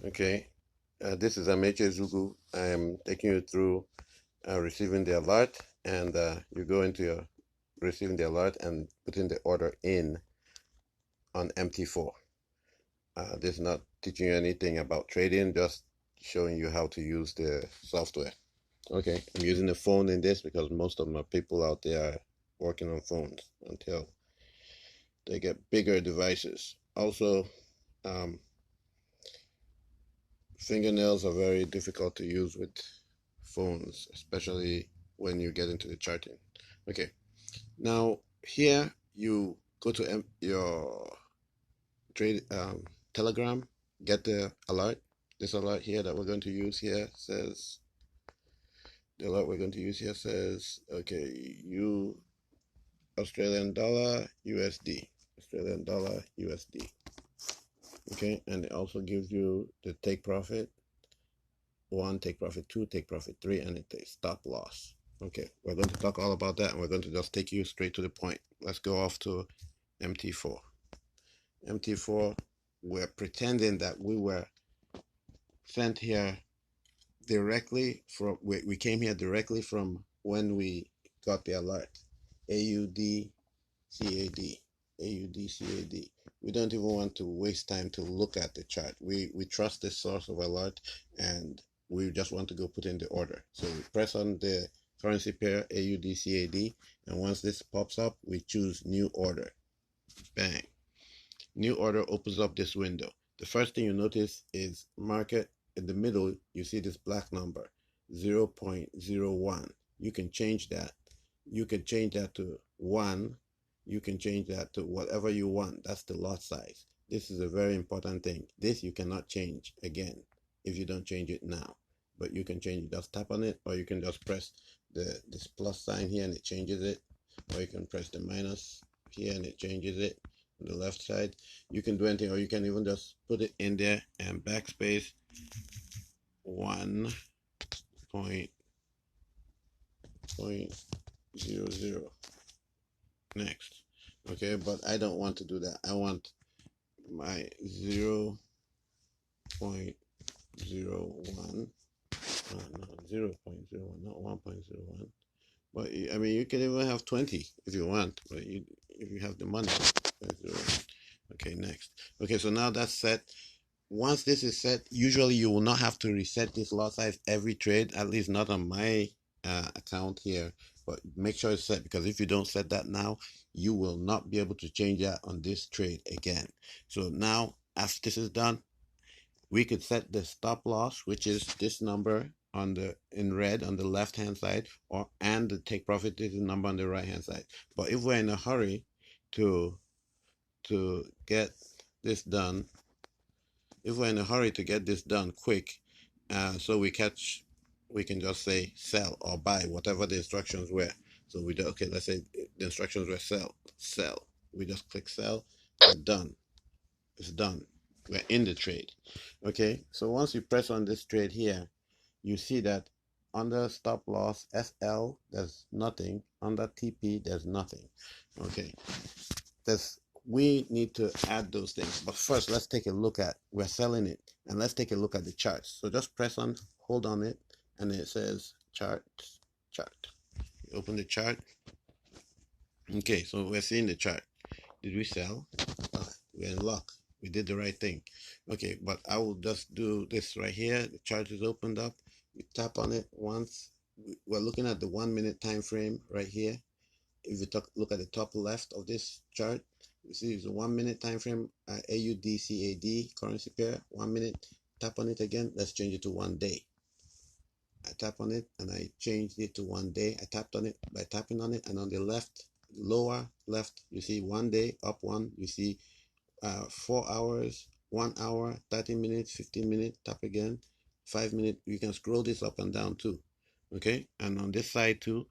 Okay, this is Ameche Zugu. I am taking you through receiving the alert, and you go into your receiving the alert and putting the order in on MT4. This is not teaching you anything about trading, just showing you how to use the software. Okay, I'm using the phone in this because most of my people out there are working on phones until they get bigger devices. Also, um, fingernails are very difficult to use with phones, especially when you get into the charting. Okay, now here you go to your trade Telegram, get the alert. This alert here that we're going to use here says the alert we're going to use here says okay, you Australian dollar USD, Australian dollar USD. Okay, and it also gives you the take profit one, take profit two, take profit three, and it takes stop loss. Okay, we're going to talk all about that, and we're going to just take you straight to the point. Let's go off to MT4. MT4, we're pretending that we were sent here directly from, we came here directly from when we got the alert. AUD, CAD, AUD, CAD. We don't even want to waste time to look at the chart. We trust the source of alert, and we just want to go put in the order. So we press on the currency pair AUD, CAD, and once this pops up, we choose new order. Bang. New order opens up this window. The first thing you notice is market in the middle. You see this black number 0.01. You can change that. You can change that to 1. You can change that to whatever you want. That's the lot size. This is a very important thing. This you cannot change again if you don't change it now. But you can change it. Just tap on it, or you can just press this plus sign here and it changes it. Or you can press the minus here and it changes it on the left side. You can do anything, or you can even just put it in there and backspace 1.00 next. Okay, but I don't want to do that. I want my 0.01 no 0.01, not 1.01. But I mean, you can even have 20 if you want, but if you have the money. Okay, next. Okay, so now that's set. Once this is set, usually you will not have to reset this lot size every trade, at least not on my account here. But make sure it's set, because if you don't set that now, you will not be able to change that on this trade again. So now, after this is done, we could set the stop loss, which is this number on the in red on the left hand side, and the take profit is the number on the right hand side. But if we're in a hurry to get this done, if we're in a hurry to get this done quick, so we can just say sell or buy, whatever the instructions were. So we do, okay, let's say the instructions were sell. We just click sell. We're done. It's done. We're in the trade. Okay, so once you press on this trade here, you see that under stop loss SL there's nothing, under TP there's nothing. Okay, we need to add those things, but first let's take a look at, we're selling it, and let's take a look at the charts. So just press on, hold on it, and it says chart. You open the chart. Okay, so we're seeing the chart. Did we sell? We're in luck. We did the right thing. Okay, but I will just do this right here. The chart is opened up. We tap on it once. We're looking at the 1 minute time frame right here. If you look at the top left of this chart, you see it's a 1 minute time frame, AUD CAD currency pair, 1 minute. Tap on it again. Let's change it to 1 day. I tap on it and I changed it to 1 day. I tapped on it by tapping on it, and on the left, lower left, you see 1 day, up one. You see 4 hours, 1 hour, 30 minutes, 15 minutes. Tap again, 5 minutes. You can scroll this up and down too. Okay, and on this side too.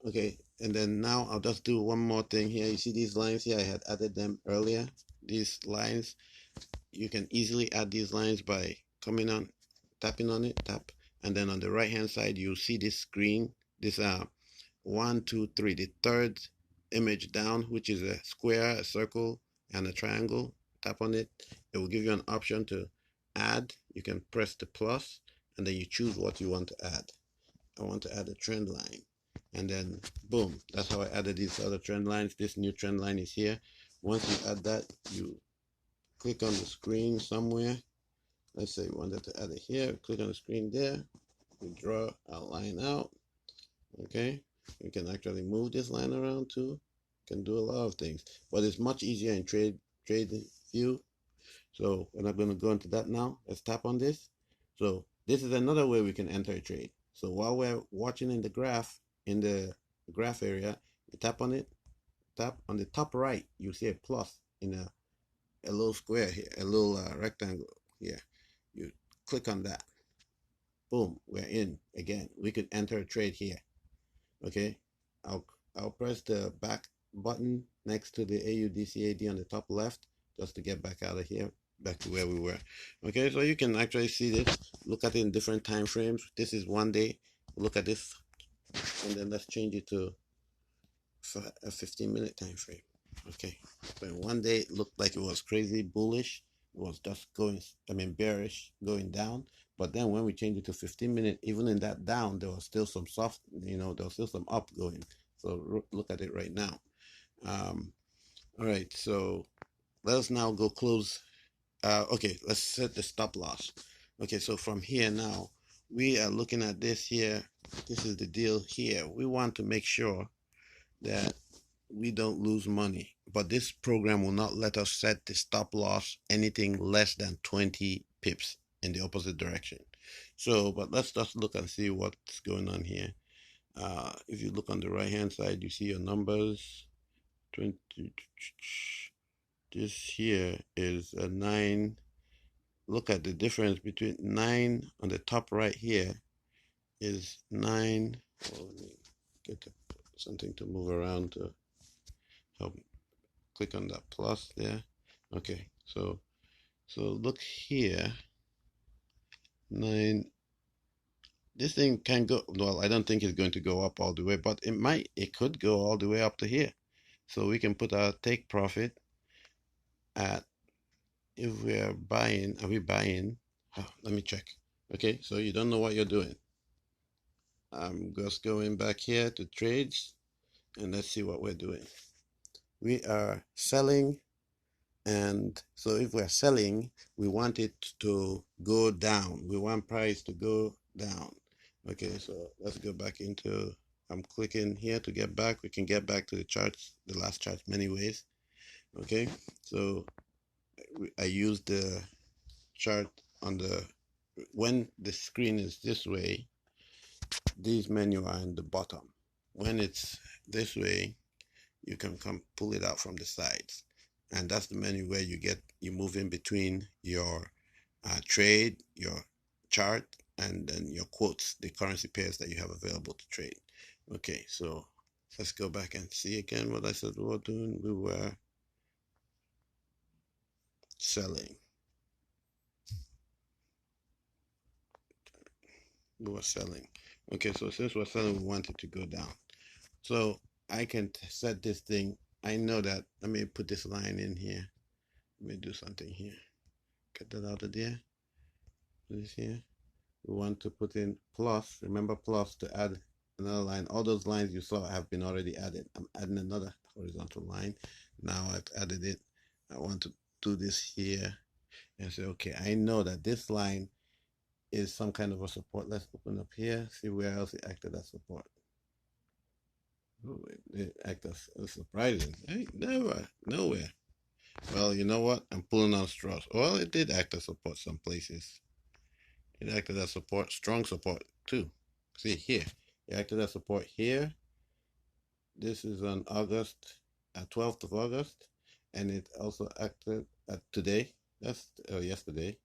Okay, and then now I'll just do one more thing here. You see these lines here? I had added them earlier. These lines, you can easily add these lines by coming on, tapping on it, tap, and then on the right hand side you'll see this screen, this 1 2 3, the third image down, which is a square, a circle, and a triangle. Tap on it. It will give you an option to add, you can press the plus, and then you choose what you want to add. I want to add a trend line, and then boom, that's how I added these other trend lines. This new trend line is here. Once you add that, you click on the screen somewhere. Let's say we wanted to add it here. Click on the screen there. We draw a line out. Okay, you can actually move this line around too. You can do a lot of things, but it's much easier in trade view. So we're not going to go into that now. Let's tap on this. So this is another way we can enter a trade. So while we're watching in the graph area, you tap on it. Tap on the top right, you see a plus in a little square here, a little rectangle here. You click on that. Boom, we're in again. We could enter a trade here. Okay, I'll press the back button next to the AUDCAD on the top left just to get back out of here, back to where we were. Okay, so you can actually see this, look at it in different time frames. This is 1 day. Look at this, and then let's change it to a 15-minute time frame. Okay, so in 1 day it looked like it was crazy bullish. It was just going, bearish, going down. But then when we changed it to 15-minute, even in that down, there was still some soft, there was still some up going. So look at it right now. All right, so let us now go close. Okay, let's set the stop loss. Okay, so from here now, we are looking at this here. This is the deal here. We want to make sure that we don't lose money, but this program will not let us set the stop loss anything less than 20 pips in the opposite direction. So, but let's just look and see what's going on here. If you look on the right hand side, you see your numbers. 20. This here is a 9. Look at the difference between 9 on the top right here is 9. Oh, let me get something to move around to help. Click on that plus there. Okay, so look here. 9. This thing can go, well, I don't think it's going to go up all the way, but it could go all the way up to here. So we can put our take profit at, if we're buying, are we buying? Oh, let me check. Okay, so you don't know what you're doing. I'm just going back here to trades, and let's see what we're doing. We are selling, and so if we're selling, we want it to go down. We want price to go down. Okay, so let's go back into, I'm clicking here to get back. We can get back to the charts, the last chart many ways. Okay, so I use the chart on the, when the screen is this way, these menu are in the bottom. When it's this way, you can come pull it out from the sides, and that's the menu where you move in between your trade, your chart, and then your quotes, the currency pairs that you have available to trade. Okay, so let's go back and see again what I said we were doing. We were selling. We were selling. Okay, so since we're selling, we want it to go down. So I can set this thing. I know that. Let me put this line in here. Let me do something here. Get that out of there. This here. We want to put in plus. Remember plus to add another line. All those lines you saw have been already added. I'm adding another horizontal line. Now I've added it. I want to do this here and say, okay, I know that this line is some kind of a support. Let's open up here, see where else it acted as support. Ooh, it acted as surprising. Hey, nowhere. Well, you know what? I'm pulling on straws. Well, it did act as support some places. It acted as support, strong support too. See here, it acted as support here. This is on August, 12th of August, and it also acted at today. That's yesterday.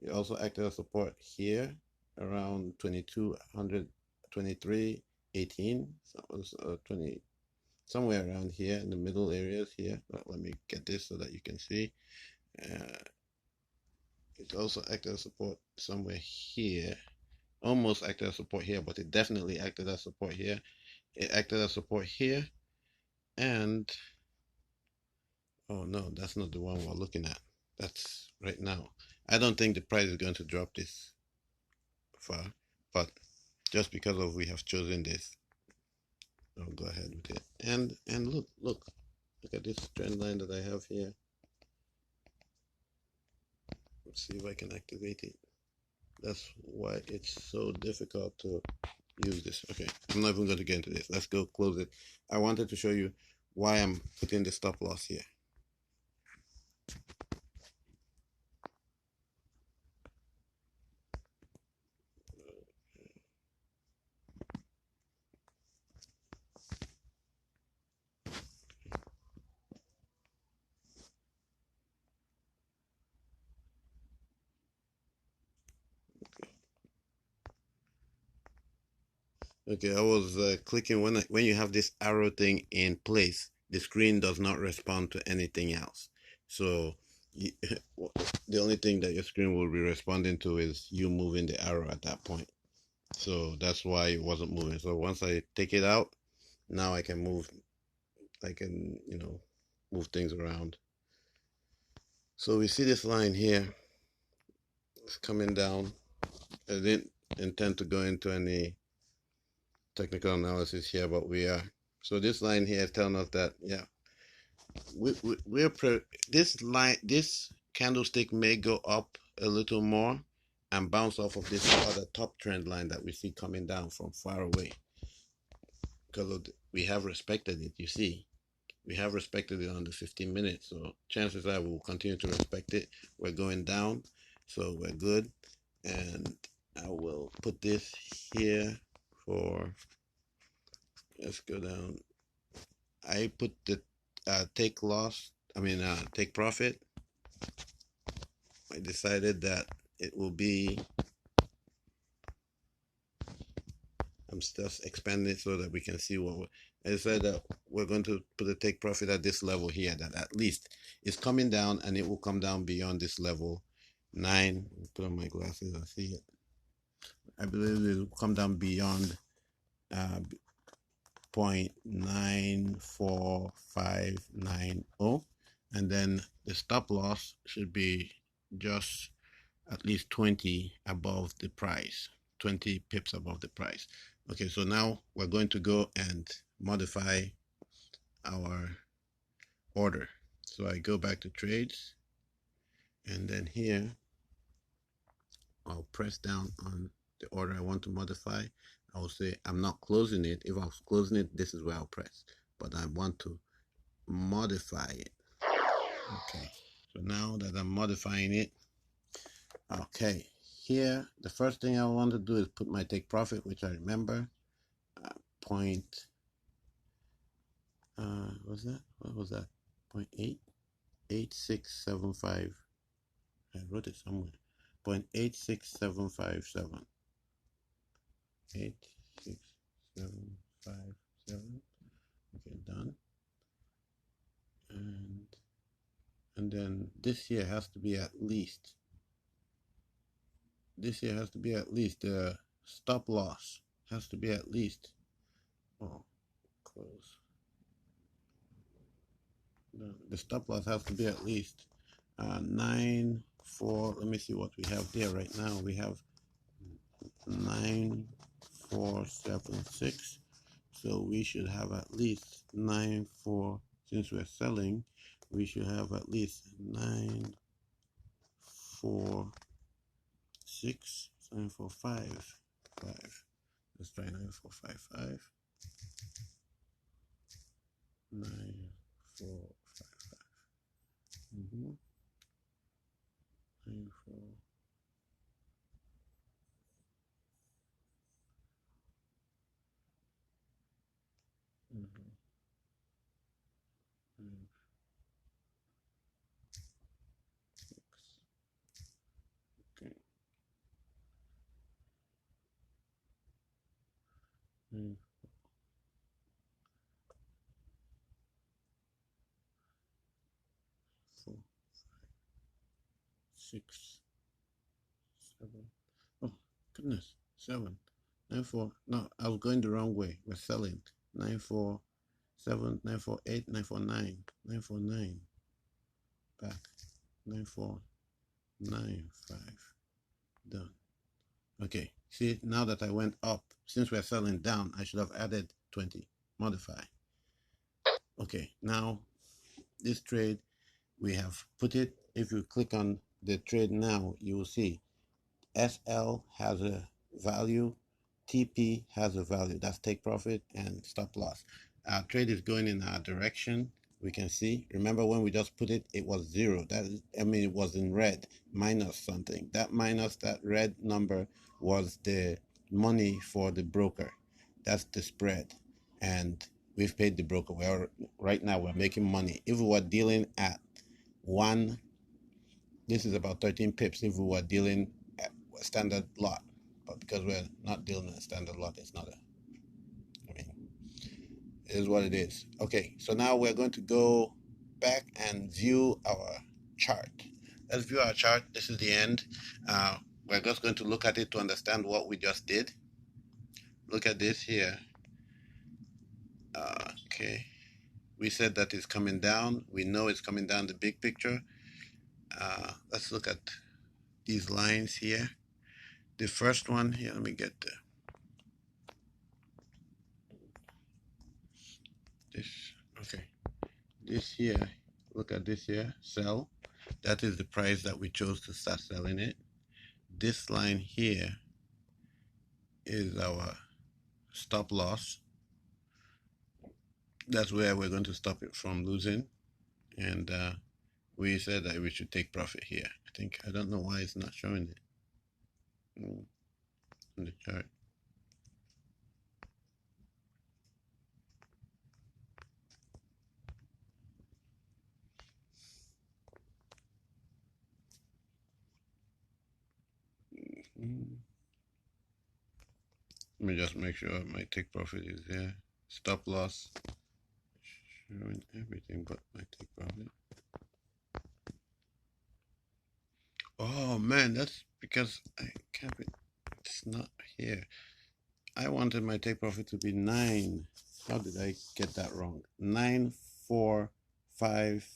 It also acted as support here around 2200, 2318. So it was 20, somewhere around here in the middle areas here. But let me get this so that you can see. It also acted as support somewhere here. Almost acted as support here, but it definitely acted as support here. It acted as support here, and oh no, that's not the one we're looking at. That's right now. I don't think the price is going to drop this far, but just because of we have chosen this, I'll go ahead with it. And look at this trend line that I have here. Let's see if I can activate it. That's why it's so difficult to use this. Okay, I'm not even going to get into this. Let's go close it. I wanted to show you why I'm putting the stop loss here. Okay, I was clicking when you have this arrow thing in place, the screen does not respond to anything else. So you, the only thing that your screen will be responding to is you moving the arrow at that point. So that's why it wasn't moving. So once I take it out, now I can move. I can, move things around. So we see this line here. It's coming down. I didn't intend to go into any technical analysis here, but we are. So this line here is telling us that, yeah, this candlestick may go up a little more and bounce off of this other top trend line that we see coming down from far away, because we have respected it. You see, we have respected it on the 15 minutes, so chances are we'll continue to respect it. We're going down, so we're good. And I will put this here for, let's go down. I put the take profit. I decided that it will be, I'm just expanding it so that we can see I decided that we're going to put a take profit at this level here, that at least it's coming down, and it will come down beyond this level 9. Put on my glasses and see it. I believe it will come down beyond 0.94590, and then the stop loss should be just at least 20 above the price, 20 pips above the price. Okay, so now we're going to go and modify our order. So I go back to trades, and then here I'll press down on the order I want to modify. I will say I'm not closing it. If I was closing it, this is where I'll press, but I want to modify it. Okay, so now that I'm modifying it, okay, here the first thing I want to do is put my take profit, which I remember point what was that 0.88675. I wrote it somewhere. 0.86757. 86757. Okay, done. And then this here has to be at least, the stop loss has to be at least, close. The stop loss has to be at least 9.4. Let me see what we have there right now. We have 9.476. So we should have at least 9.4. Since we're selling, we should have at least 9.46. 9.455. Let's try 9.455. 9.455. 9.4. Okay. 4, 6, 7. Oh goodness, 7. 9.4. No, I was going the wrong way. We're selling. 9.47, 9.48, 9.49, 9.49. Back. 9.4. 95. Done. Okay, see, now that I went up, since we're selling down, I should have added 20. Modify. Okay, now this trade, we have put it. If you click on the trade now, you will see SL has a value, TP has a value. That's take profit and stop loss. Our trade is going in our direction. We can see. Remember when we just put it, it was zero. That is, I mean, it was in red, minus something. That minus that red number was the money for the broker. That's the spread, and we've paid the broker. Right now we're making money. If we were dealing at one, this is about 13 pips. If we were dealing at a standard lot, but because we're not dealing at a standard lot, it's not a, I mean, it is what it is. Okay, so now we're going to go back and view our chart. Let's view our chart. This is the end. We're just going to look at it to understand what we just did. Look at this here. Okay, we said that it's coming down. We know it's coming down the big picture. Let's look at these lines here. The first one here, let me get this. Okay, this here, look at this here, sell. That is the price that we chose to start selling it. This line here is our stop loss. That's where we're going to stop it from losing. And we said that we should take profit here. I don't know why it's not showing it on the chart. Let me just make sure my take profit is there. Stop loss, showing everything but my take profit. Oh man, that's because I kept it. It's not here. I wanted my take profit to be 9. How did I get that wrong? 9, 4, 5,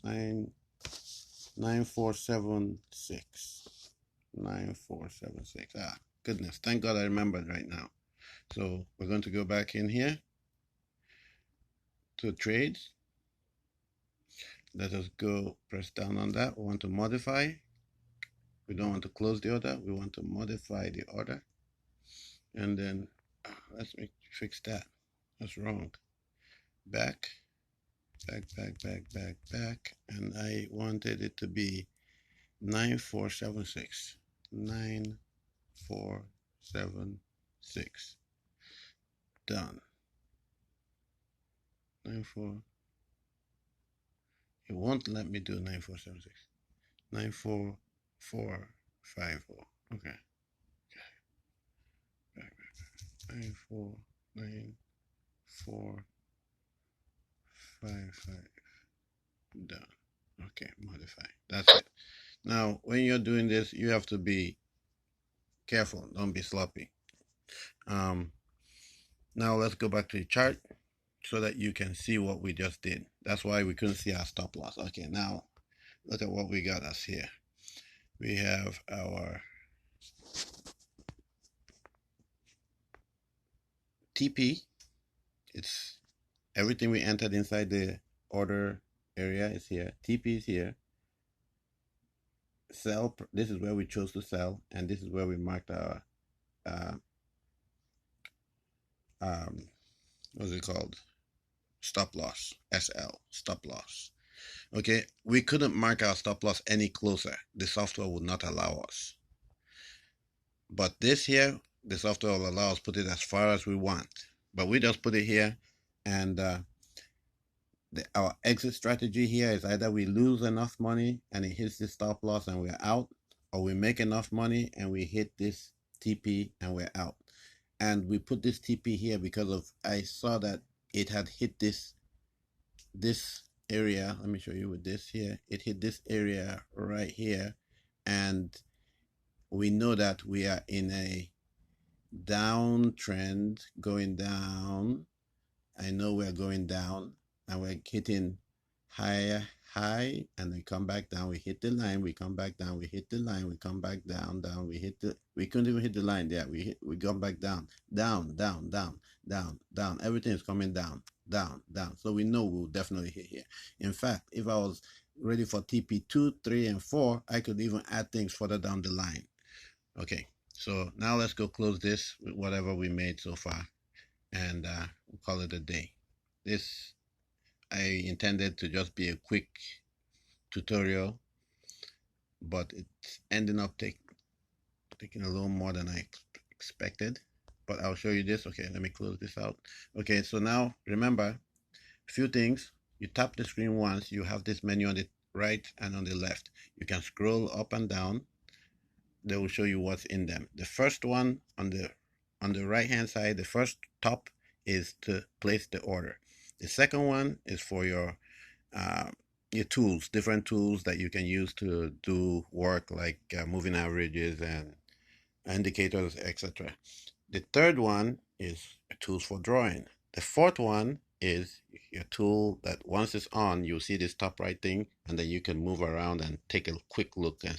9, 9, 4, 7, 6. 9, 4, 7, 6. Ah, goodness. Thank God I remembered right now. So we're going to go back in here to trades. Let us go press down on that. We want to modify. We don't want to close the order. We want to modify the order. And then let's fix that. That's wrong. Back. And I wanted it to be 9476. 9476. Done. 94. It won't let me do 9476. 94454. Okay. 94945. Done. Okay, modify. That's it. Now, when you're doing this, you have to be careful. Don't be sloppy. Now let's go back to the chart so that you can see what we just did. That's why we couldn't see our stop loss. Okay, now look at what we got us here. We have our TP. It's everything we entered inside the order area is here. TP is here. Sell, this is where we chose to sell, and this is where we marked our what's it called, stop loss, SL, stop loss. Okay, we couldn't mark our stop loss any closer. The software would not allow us. But this here, the software will allow us put it as far as we want. But we just put it here, and our exit strategy here is either we lose enough money and it hits the stop loss and we're out, or we make enough money and we hit this TP and we're out. And we put this TP here because of, I saw that it had hit this area. Let me show you with this here. It hit this area right here, and we know that we are in a downtrend going down. I know we're going down and we're hitting higher high, and then come back down. We hit the line. We come back down. We hit the line. We come back down. Down. We hit the. We couldn't even hit the line there. We come back down. Down. Down. Down. Down. Down. Everything is coming down. Down. Down. So we know we'll definitely hit here. In fact, if I was ready for TP2, 3, and 4, I could even add things further down the line. Okay. So now let's go close this with whatever we made so far, and we'll call it a day. This I intended to just be a quick tutorial, but it's ending up taking a little more than I expected. But I'll show you this. Okay, let me close this out. Okay, so now remember a few things. You tap the screen once, you have this menu on the right and on the left. You can scroll up and down. They will show you what's in them. The first one on the right hand side, the first top is to place the order. The second one is for your tools, different tools that you can use to do work, like moving averages and indicators, etc. The third one is tools for drawing. The fourth one is your tool that once it's on, you'll see this top right thing, and then you can move around and take a quick look and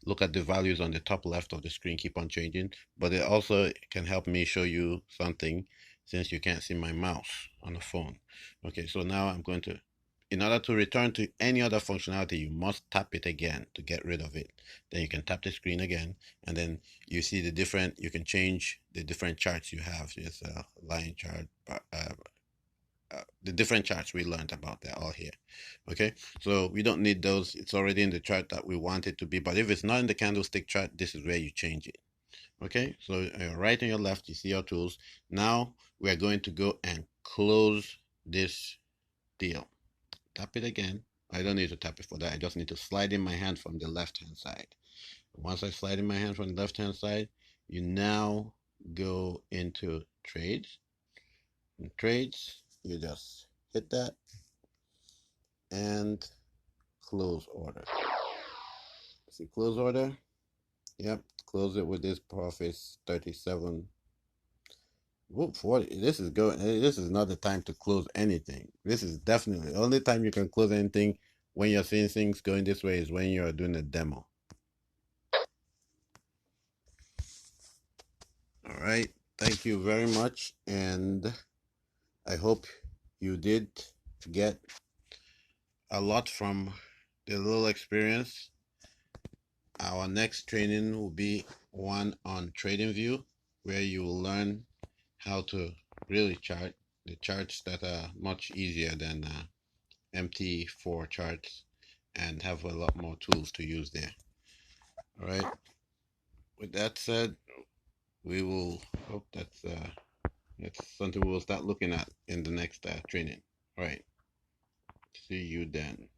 look at the values on the top left of the screen, keep on changing. But it also can help me show you something since you can't see my mouse on the phone. Okay, so now I'm going to, in order to return to any other functionality, you must tap it again to get rid of it. Then you can tap the screen again, and then you see the different, you can change the different charts you have. There's a line chart, the different charts we learned about, they're all here. Okay, so we don't need those. It's already in the chart that we want it to be, but if it's not in the candlestick chart, this is where you change it. Okay, so right and your left, you see your tools. Now we're going to go and close this deal. Tap it again. I don't need to tap it for that. I just need to slide in my hand from the left hand side. Once I slide in my hand from the left hand side, you now go into trades. In trades, you just hit that and close order. See close order? Yep, close it with this profits 37. Whoop, 40. This is going. This is not the time to close anything. This is definitely the only time you can close anything when you're seeing things going this way is when you're doing a demo. All right. Thank you very much, and I hope you did get a lot from the little experience. Our next training will be one on TradingView, where you will learn how to really chart, the charts that are much easier than MT4 charts, and have a lot more tools to use there. All right. With that said, we will hope that's something we'll start looking at in the next training. All right. See you then.